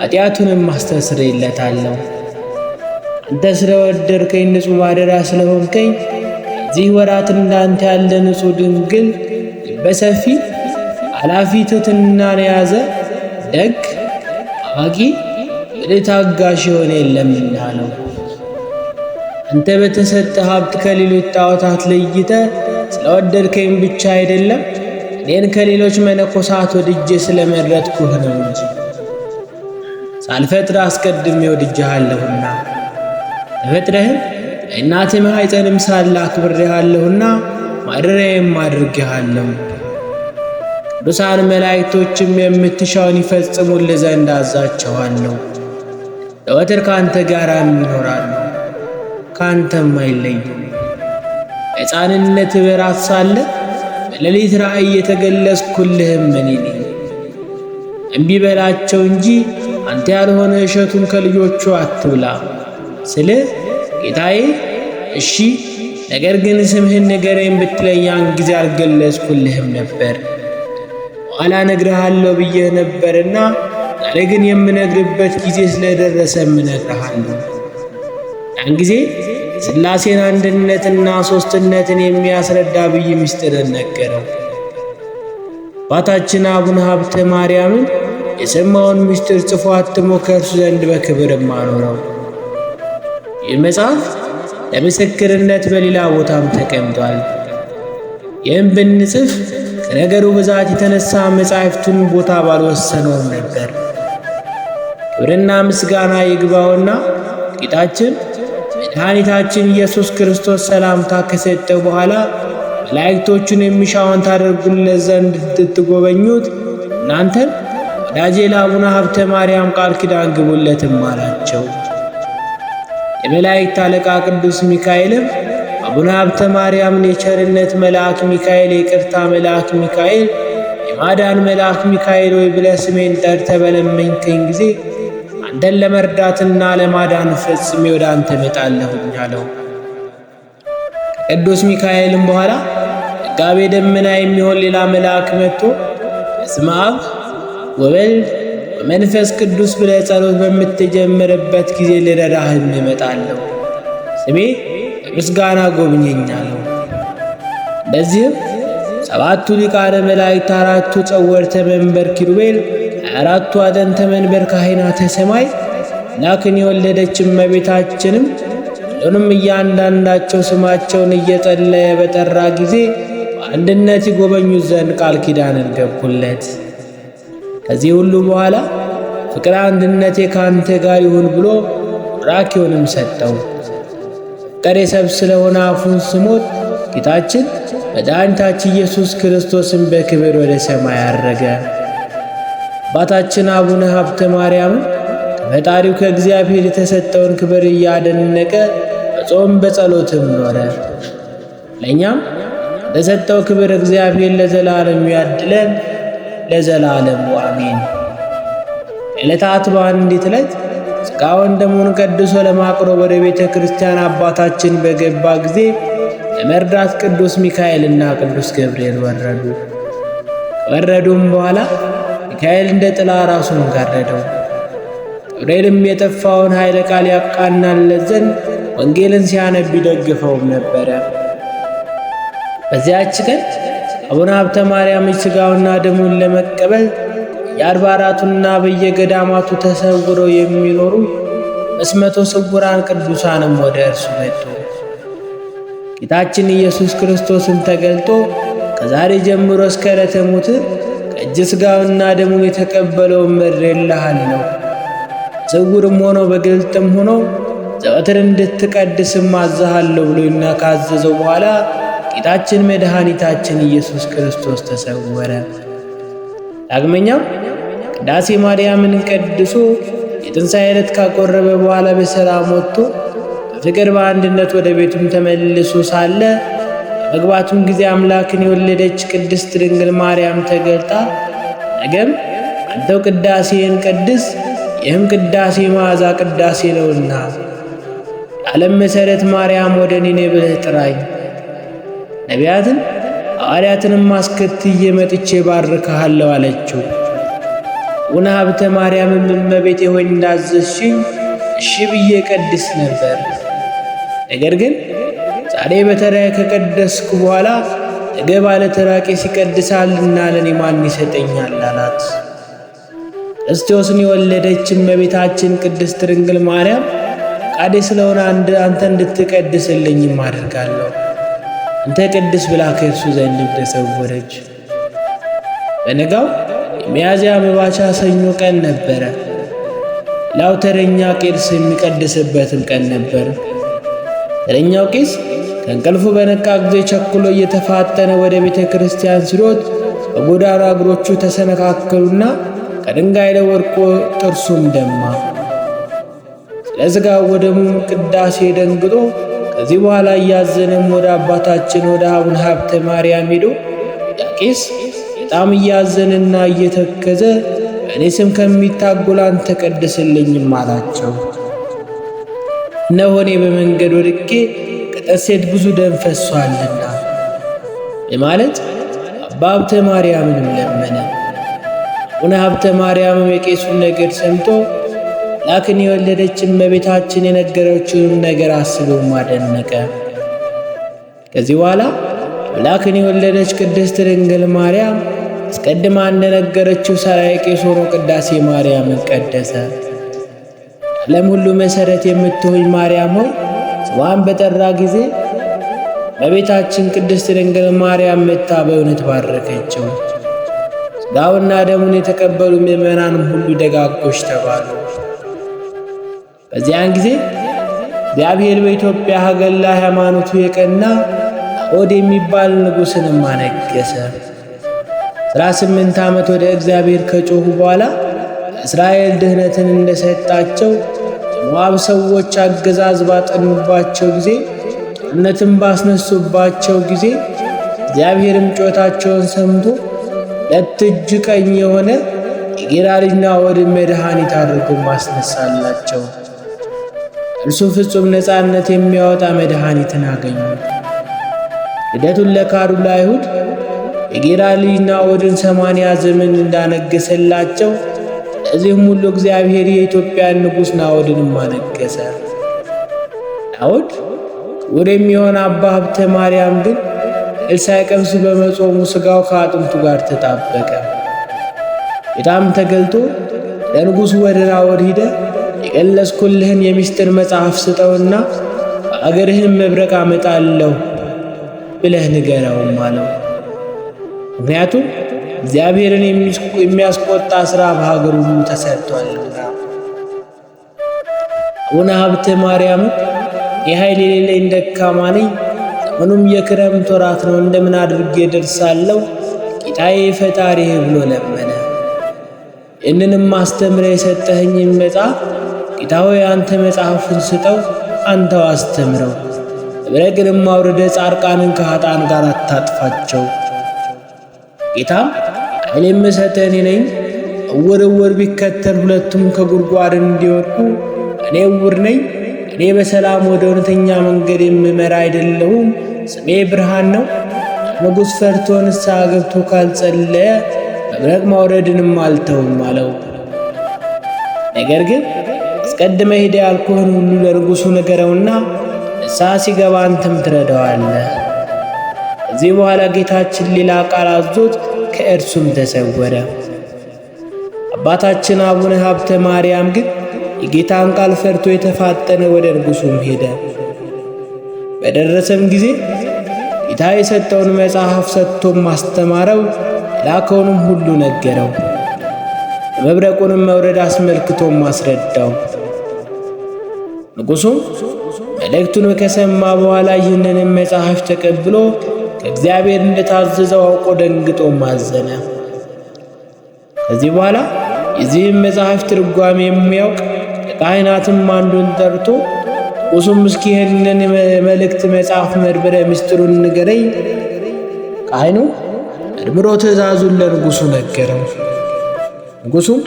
ኃጢአቱንም አስተስርይለታለሁ። አንተ ስለወደድከኝ ንጹሕ ማደሪያ ስለሆንከኝ እዚህ ወራት እንዳንተ ያለ ንጹሕ ድንግል ልበሰፊ ኃላፊ ትሕትናን የያዘ ደግ አዋቂ ብልህ ታጋሽ የሆነ የለምና ነው። አንተ በተሰጠ ሀብት ከሌሎች ጣዖታት ለይተ ስለወደድከኝ ብቻ አይደለም እኔን ከሌሎች መነኮሳት ወድጄ ስለመረጥኩህ ነው እንጂ ሳልፈጥር አስቀድሜ ወድጄሃለሁና ተፈጥረህም በእናትህ ማኅፀንም ሳለ አክብሬሃለሁና ማደሪያዬም አድርጌሃለሁ። ቅዱሳን መላእክቶችም የምትሻውን ይፈጽሙልህ ዘንድ አዛቸዋለሁ። ዘወትር ከአንተ ጋር ይኖራሉ፣ ከአንተም አይለዩም። ሕፃንነት በራት ሳለ በሌሊት ራእይ የተገለጽኩልህም እኔ ነኝ። እምቢ በላቸው እንጂ አንተ ያልሆነ እሸቱን ከልጆቹ አትብላ ስልህ ጌታዬ እሺ፣ ነገር ግን ስምህን ንገረኝ ብትለኝ ያን ጊዜ አልገለጽኩልህም ነበር። ኋላ እነግርሃለሁ ብዬህ ነበርና ዛሬ ግን የምነግርበት ጊዜ ስለደረሰ እነግርሃለሁ። ያን ጊዜ ሥላሴን አንድነትና ሦስትነትን የሚያስረዳ ብዬ ምስጢርን ነገረው። አባታችን አቡነ ሀብተ ማርያምን የሰማውን ምስጢር ጽፎ አትሞ ከእርሱ ዘንድ በክብርም አኖረው። ይህ መጽሐፍ ለምስክርነት በሌላ ቦታም ተቀምጧል። ይህም ብንጽፍ ከነገሩ ብዛት የተነሳ መጻሕፍቱን ቦታ ባልወሰነውም ነበር። ክብርና ምስጋና ይግባውና ጌታችን መድኃኒታችን ኢየሱስ ክርስቶስ ሰላምታ ከሰጠው በኋላ መላእክቶቹን የሚሻውን ታደርጉለት ዘንድ እንድትጎበኙት እናንተን ወዳጄ ለአቡነ ሀብተ ማርያም ቃል ኪዳን ግቡለትም አላቸው። የመላእክት አለቃ ቅዱስ ሚካኤልም አቡነ ሀብተ ማርያምን የቸርነት መልአክ ሚካኤል፣ የይቅርታ መልአክ ሚካኤል፣ የማዳን መልአክ ሚካኤል ወይ ብለህ ስሜን ጠርተህ በለመንከኝ ጊዜ አንተን ለመርዳትና ለማዳን ፈጽሜ ወደ አንተ እመጣለሁኝ አለው። ከቅዱስ ሚካኤልም በኋላ መጋቤ ደመና የሚሆን ሌላ መልአክ መጥቶ በስመ አብ ወወልድ ወመንፈስ ቅዱስ ብለህ ጸሎት በምትጀምርበት ጊዜ ልረዳህም እመጣለሁ፣ ስሜ በምስጋና ጎብኘኝ አለው። እንደዚህም ሰባቱ ሊቃነ መላእክት፣ አራቱ ጸወርተ መንበር ኪሩቤል፣ 24ቱ አጠንተ መንበር ካህናተ ሰማይ አምላክን የወለደች እመቤታችንም ሁሉንም እያንዳንዳቸው ስማቸውን እየጸለየ በጠራ ጊዜ በአንድነት ይጎበኙት ዘንድ ቃል ኪዳንን ገቡለት። ከዚህ ሁሉ በኋላ ፍቅር አንድነቴ ከአንተ ጋር ይሁን ብሎ ቡራኬውንም ሰጠው። ፍቅር የሰብ ስለሆነ አፉን ስሞት ጌታችን መድኃኒታችን ኢየሱስ ክርስቶስን በክብር ወደ ሰማይ አረገ። አባታችን አቡነ ሀብተ ማርያምን ከፈጣሪው ከእግዚአብሔር የተሰጠውን ክብር እያደነቀ በጾም በጸሎትም ኖረ። ለእኛም ለሰጠው ክብር እግዚአብሔር ለዘላለም ያድለን፣ ለዘላለሙ አሜን። ዕለታት በአንዲት ዕለት ሥጋውን ደሙን ቀድሶ ለማቅረብ ወደ ቤተ ክርስቲያን አባታችን በገባ ጊዜ ለመርዳት ቅዱስ ሚካኤልና ቅዱስ ገብርኤል ወረዱ። ከወረዱም በኋላ ሚካኤል እንደ ጥላ ራሱን ጋረደው። ገብርኤልም የጠፋውን ኃይለ ቃል ያቃናለት ዘንድ ወንጌልን ሲያነብ ይደግፈውም ነበረ። በዚያች ቀን አቡነ ሀብተ ማርያም ሥጋውና ደሙን ለመቀበል የአድባራቱና በየገዳማቱ ተሰውረው የሚኖሩ 500 ስውራን ቅዱሳንም ወደ እርሱ መጡ። ጌታችን ኢየሱስ ክርስቶስን ተገልጦ ከዛሬ ጀምሮ እስከ ዕለተ ሞት ከእጅ ሥጋውና ደሙን የተቀበለውን ምሬልሃለሁ፣ ስውርም ሆኖ በግልጥም ሆኖ ዘወትር እንድትቀድስም አዝሃለሁ ብሎ ካዘዘው በኋላ ጌታችን መድኃኒታችን ኢየሱስ ክርስቶስ ተሰወረ። ዳግመኛም ቅዳሴ ማርያምን ቀድሶ የትንሣኤ ዕለት ካቆረበ በኋላ በሰላም ወጥቶ በፍቅር በአንድነት ወደ ቤቱም ተመልሶ ሳለ በመግባቱም ጊዜ አምላክን የወለደች ቅድስት ድንግል ማርያም ተገልጣ ነገም አንተው ቅዳሴን ቀድስ፣ ይህም ቅዳሴ መዓዛ ቅዳሴ ነውና የዓለም መሠረት ማርያም ወደ እኔ ብለህ ጥራኝ፣ ነቢያትን ሐዋርያትንም አስከትዬ መጥቼ ባርክሃለሁ አለችው። አቡነ ሀብተ ማርያምም እመቤቴ ሆይ እንዳዘዝሽኝ እሺ ብዬ ቀድስ ነበር። ነገር ግን ዛሬ በተራዬ ከቀደስኩ በኋላ ነገ ባለ ተራ ቄስ ይቀድሳልና ለእኔ ማን ይሰጠኛል አላት። ክርስቶስን የወለደች እመቤታችን ቅድስት ድንግል ማርያም ፈቃዴ ስለሆነ አንተ እንድትቀድስልኝም አድርጋለሁ፣ አንተ ቅድስ ብላ ከእርሱ ዘንድ ተሰወረች። በነጋው የሚያዝያ መባቻ ሰኞ ቀን ነበረ። ሌላው ተረኛ ቄስ የሚቀድስበትም ቀን ነበር። ተረኛው ቄስ ከእንቅልፉ በነቃ ጊዜ ቸኩሎ እየተፋጠነ ወደ ቤተ ክርስቲያን ሲሮጥ በጎዳና እግሮቹ ተሰነካከሉና ከድንጋይ ላይ ወድቆ ጥርሱም ደማ። ስለ ሥጋው ወደሙም ቅዳሴ ደንግጦ ከዚህ በኋላ እያዘነም ወደ አባታችን ወደ አቡነ ሀብተ ማርያም ሄዶ ያ ቄስ በጣም እያዘንና እየተከዘ በእኔ ስም ከሚታጎል አንተ ቀድስልኝም አላቸው። እነሆ እኔ በመንገድ ወድቄ ከጥርሴት ብዙ ደም ፈሷልና በማለት አባ ሀብተ ማርያምንም ለመነ። አቡነ ሀብተ ማርያምም የቄሱን ነገር ሰምቶ አምላክን የወለደች እመቤታችን የነገረችውንም ነገር አስቦም አደነቀ። ከዚህ በኋላ አምላክን የወለደች ቅድስት ድንግል ማርያም አስቀድማ እንደነገረችው ሠራዬ ቄስ ሆኖ ቅዳሴ ማርያምን ቀደሰ። የዓለም ሁሉ መሠረት የምትሆኝ ማርያም ሆይ ስሟን በጠራ ጊዜ እመቤታችን ቅድስት ድንግል ማርያም መጥታ በእውነት ባረከችው። ሥጋውና ደሙን የተቀበሉ ምዕመናንም ሁሉ ደጋጎች ተባሉ። በዚያን ጊዜ እግዚአብሔር በኢትዮጵያ ሀገር ላይ ሃይማኖቱ የቀና ናዖድ የሚባል ንጉሥንም አነገሠ። 18 ዓመት ወደ እግዚአብሔር ከጮኹ በኋላ ለእስራኤል ድኅነትን እንደሰጣቸው የሞዓብ ሰዎች አገዛዝ ባጠኑባቸው ጊዜ ጦርነትን ባስነሱባቸው ጊዜ እግዚአብሔርም ጮታቸውን ሰምቶ 2 እጅ ቀኝ የሆነ የጌራ ልጅ ናዖድን መድኃኒት አድርጎ ማስነሳላቸው። እርሱ ፍጹም ነፃነት የሚያወጣ መድኃኒትን አገኙ። ልደቱን ለካዱ ለአይሁድ የጌራ ልጅ ናዖድን 80 ዘመን እንዳነገሰላቸው ለዚህም ሁሉ እግዚአብሔር የኢትዮጵያን ንጉሥ ናዖድንም አነገሠ። ናዖድ ክቡር የሚሆን አባ ሀብተ ማርያም ግን እህል ሳይቀምስ በመጾሙ ሥጋው ከአጥንቱ ጋር ተጣበቀ። ጌታም ተገልጦ ለንጉሡ ወደ ናዖድ ሂደ የገለጽኩልህን የሚስጥር መጽሐፍ ስጠውና በአገርህም መብረቅ አመጣለሁ ብለህ ንገረውም አለው። ምክንያቱም እግዚአብሔርን የሚያስቆጣ ሥራ በሀገር ሁሉ ተሰርቷልና። አቡነ ሀብተ ማርያም የኃይል የሌለኝ ደካማ ነኝ፣ ዘመኑም የክረምት ወራት ነው፣ እንደምን አድርጌ ደርሳለሁ ጌታዬ ፈጣሪዬ ብሎ ለመነ። ይህንንም አስተምረህ የሰጠኸኝን መጽሐፍ ጌታ ሆይ አንተ መጽሐፉን ስጠው፣ አንተው አስተምረው፣ መብረቅንም አውርደ ጻድቃንን ከኃጥአን ጋር አታጥፋቸው። ጌታም ኃይል የምሰጥህ እኔ ነኝ፣ እውር ቢከተል ሁለቱም ከጉድጓድ እንዲወድቁ እኔ ዕውር ነኝ፣ እኔ በሰላም ወደ እውነተኛ መንገድ የምመራ አይደለሁም፣ ስሜ ብርሃን ነው። ንጉሥ ፈርቶ ንስሐ ገብቶ ካልጸለየ መብረቅ ማውረድንም አልተውም አለው። ነገር ግን አስቀድመ ሄደ ያልኩህን ሁሉ ለንጉሡ ንገረውና ንስሐ ሲገባ አንተም ትረዳዋለህ። ከዚህ በኋላ ጌታችን ሌላ ቃል አዞት ከእርሱም ተሰወረ። አባታችን አቡነ ሀብተ ማርያም ግን የጌታን ቃል ፈርቶ የተፋጠነ ወደ ንጉሡም ሄደ። በደረሰም ጊዜ ጌታ የሰጠውን መጽሐፍ ሰጥቶም ማስተማረው፣ የላከውንም ሁሉ ነገረው። የመብረቁንም መውረድ አስመልክቶም አስረዳው። ንጉሡም መልእክቱን ከሰማ በኋላ ይህንንም መጽሐፍ ተቀብሎ ከእግዚአብሔር እንደታዘዘው አውቆ ደንግጦም አዘነ። ከዚህ በኋላ የዚህም መጽሐፍ ትርጓሜ የሚያውቅ ከካህናትም አንዱን ጠርቶ ንጉሡም እስኪ ይህንን መልእክት መጽሐፍ መርምረ ምስጢሩን ንገረኝ። ካህኑ መርምሮ ትእዛዙን ለንጉሡ ነገረው። ንጉሡም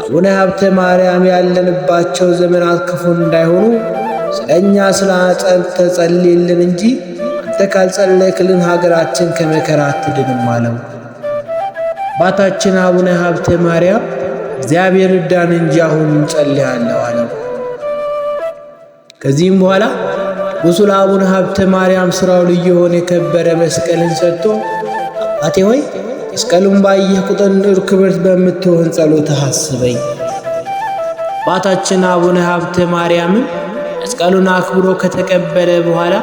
አቡነ ሀብተ ማርያም ያለንባቸው ዘመናት ክፉ እንዳይሆኑ ስለ እኛ ተጸልይልን እንጂ አንተ ካልጸለይክልን ሀገራችን ከመከራ አትድንም አለው። አባታችን አቡነ ሀብተ ማርያም እግዚአብሔር እርዳን እንጂ አሁን እንጸልያለሁ አለው። ከዚህም በኋላ ንጉሡ ለአቡነ ሀብተ ማርያም ሥራው ልዩ የሆነ የከበረ መስቀልን ሰጥቶ አባቴ ሆይ መስቀሉን ባየህ ቁጥር ክብርት በምትሆን ጸሎትህ አስበኝ። አባታችን አቡነ ሀብተ ማርያምም መስቀሉን አክብሮ ከተቀበለ በኋላ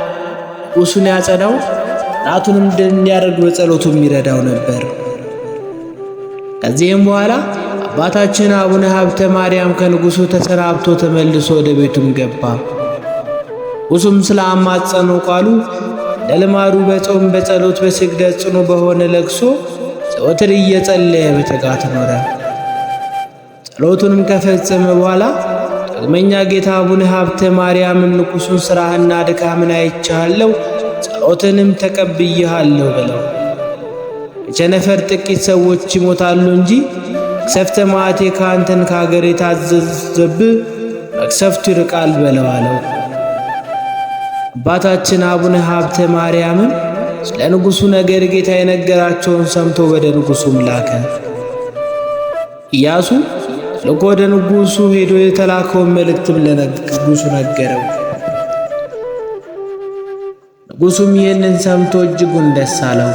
ንጉሡን ያጸዳው፣ ራቱንም ድል እንዲያደርግ በጸሎቱም ይረዳው ነበር። ከዚህም በኋላ አባታችን አቡነ ሀብተ ማርያም ከንጉሡ ተሰናብቶ ተመልሶ ወደ ቤቱም ገባ። ንጉሡም ስለ አማጸነው ቃሉ እንደ ልማዱ በጾም በጸሎት በስግደት ጽኑ በሆነ ለቅሶ ዘወትር እየጸለየ በትጋት ኖረ። ጸሎቱንም ከፈጸመ በኋላ ዳግመኛ ጌታ አቡነ ሀብተ ማርያምን ንጉሡን ሥራህና ድካምን አይቼሃለሁ፣ ጸሎትንም ተቀብዬሃለሁ በለው። የቸነፈር ጥቂት ሰዎች ይሞታሉ እንጂ መቅሰፍተ መዓቴ ከአንተን ከአገር የታዘዘብህ መቅሰፍቱ ይርቃል በለው አለው። አባታችን አቡነ ሀብተ ማርያምም ስለ ንጉሡ ነገር ጌታ የነገራቸውን ሰምቶ ወደ ንጉሡም ላከ። ኢያሱ ልኮ ወደ ንጉሡ ሄዶ የተላከውን መልእክትም ለንጉሡ ነገረው። ንጉሡም ይህንን ሰምቶ እጅጉን ደስ አለው።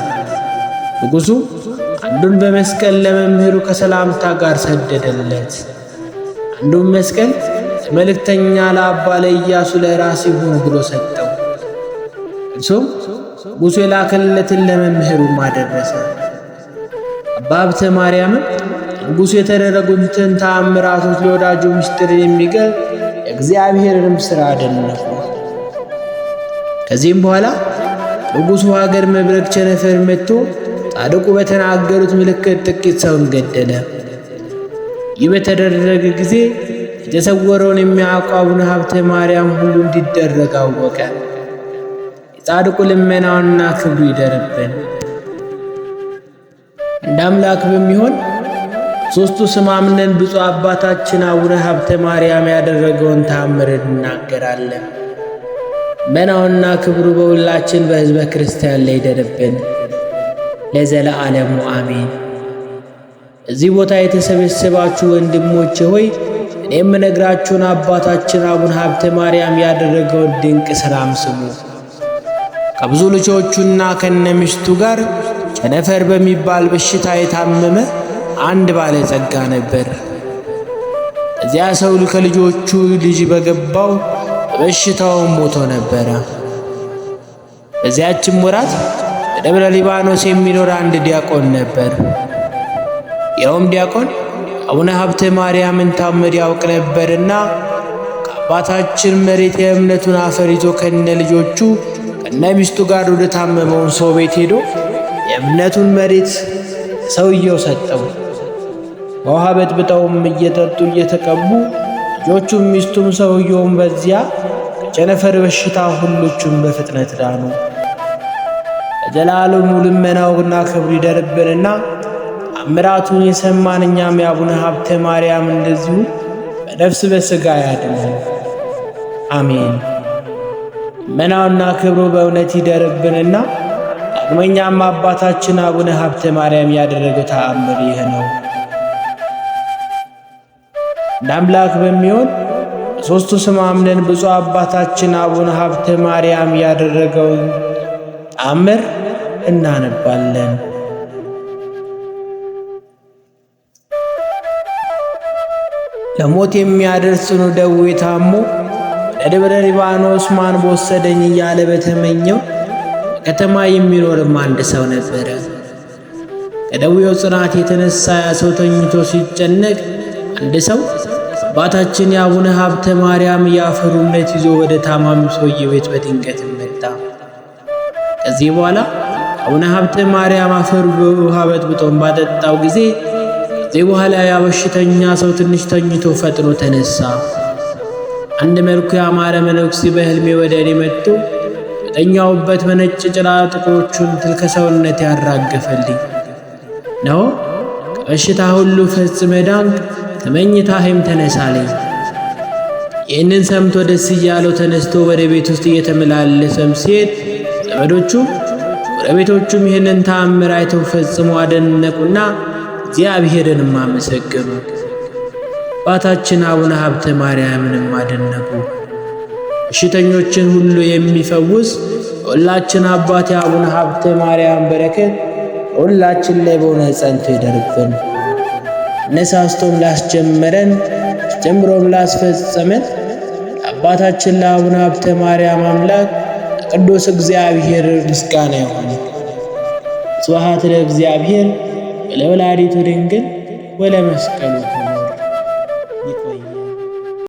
ንጉሡ አንዱን በመስቀል ለመምህሩ ከሰላምታ ጋር ሰደደለት። አንዱን መስቀል ለመልእክተኛ ለአባ ለኢያሱ ለራስ ይሁን ብሎ ሰጠው። እርሱም ንጉሡ የላከለትን ለመምህሩም አደረሰ። አባ ሀብተ ማርያምም ንጉሡ የተደረጉትን ተአምራቶች ለወዳጁ ምስጢር የሚገልጥ የእግዚአብሔርንም ሥራ አደነቁ። ከዚህም በኋላ ንጉሡ ሀገር መብረቅ ቸነፈር መጥቶ ጻድቁ በተናገሩት ምልክት ጥቂት ሰውን ገደለ። ይህ በተደረገ ጊዜ የተሰወረውን የሚያውቁ አቡነ ሀብተ ማርያም ሁሉ እንዲደረግ አወቀ። የጻድቁ ልመናውና ክብሩ ይደርብን። እንደ አምላክ በሚሆን ሦስቱ ስም አምነን ብፁዕ አባታችን አቡነ ሀብተ ማርያም ያደረገውን ተአምር እናገራለን። ልመናውና ክብሩ በሁላችን በሕዝበ ክርስቲያን ላይ ይደርብን ለዘለዓለሙ አሜን። እዚህ ቦታ የተሰበሰባችሁ ወንድሞቼ ሆይ እኔ የምነግራችሁን አባታችን አቡነ ሀብተ ማርያም ያደረገውን ድንቅ ሥራም ስሙ። ከብዙ ልጆቹና ከነሚስቱ ጋር ቸነፈር በሚባል በሽታ የታመመ አንድ ባለጸጋ ነበር። እዚያ ሰው ከልጆቹ ልጅ በገባው በበሽታው ሞቶ ነበረ። በዚያችም ወራት በደብረ ሊባኖስ የሚኖር አንድ ዲያቆን ነበር። ይኸውም ዲያቆን አቡነ ሀብተ ማርያምን ታምር ያውቅ ነበርና ከአባታችን መሬት የእምነቱን አፈር ይዞ ከነ ልጆቹ ከነ ሚስቱ ጋር ወደ ታመመውን ሰው ቤት ሄዶ የእምነቱን መሬት ሰውየው ሰጠው። በውሃ በጥብጠውም እየጠጡ እየተቀቡ ልጆቹም ሚስቱም ሰውየውም በዚያ ከቸነፈር በሽታ ሁሎቹም በፍጥነት ዳኑ። ለዘላለሙ ልመናውና ክብሩ ይደርብንና ተአምራቱን የሰማን እኛም የአቡነ ሀብተ ማርያም እንደዚሁ በነፍስ በሥጋ ያድነን። አሜን። መናውና ክብሩ በእውነት ይደርብንና ዳግመኛም አባታችን አቡነ ሀብተ ማርያም ያደረገው ተአምር ይህ ነው። እንደ አምላክ በሚሆን በሦስቱ ስም አምነን ብፁዕ አባታችን አቡነ ሀብተ ማርያም ያደረገውን ተአምር እናነባለን። ለሞት የሚያደርስ ጽኑ ደዌ ታሞ ወደ ደብረ ሊባኖስ ማን በወሰደኝ እያለ በተመኘው በከተማ የሚኖርም አንድ ሰው ነበረ። ከደዌው ጽናት የተነሳ ያ ሰው ተኝቶ ሲጨነቅ አንድ ሰው አባታችን የአቡነ ሀብተ ማርያም የአፈር እምነት ይዞ ወደ ታማሚው ሰውዬ ቤት በድንገት መጣ። ከዚህ በኋላ አቡነ ሀብተ ማርያም አፈሩ በውሃ በጥብጦን ባጠጣው ጊዜ ከዚህ በኋላ ያ በሽተኛ ሰው ትንሽ ተኝቶ ፈጥኖ ተነሳ። አንድ መልኩ ያማረ መነኩሴ በሕልሜ ወደ እኔ መጥቶ በተኛሁበት በነጭ ጭራ ጥቁሮቹን ትል ከሰውነት ያራገፈልኝ ነው። ከበሽታ ሁሉ ፈጽመህ ዳንክ፣ ከመኝታህም ተነሳለኝ። ይህንን ሰምቶ ደስ እያለው ተነስቶ ወደ ቤት ውስጥ እየተመላለሰም ሲሄድ ዘመዶቹ ጎረቤቶቹም ይህንን ተአምር አይተው ፈጽሞ አደነቁና እግዚአብሔርንም አመሰገኑ። አባታችን አቡነ ሀብተ ማርያምንም አደነቁ። በሽተኞችን ሁሉ የሚፈውስ ሁላችን አባት የአቡነ ሀብተ ማርያም በረከት ሁላችን ላይ በእውነት ጸንቶ ይደርብን። ነሳስቶም ላስጀመረን ጀምሮም ላስፈጸመን አባታችን ለአቡነ ሀብተ ማርያም አምላክ ቅዱስ እግዚአብሔር ምስጋና ይሁን። ስብሐት ለእግዚአብሔር ወለወላዲቱ ድንግል ወለመስቀሉ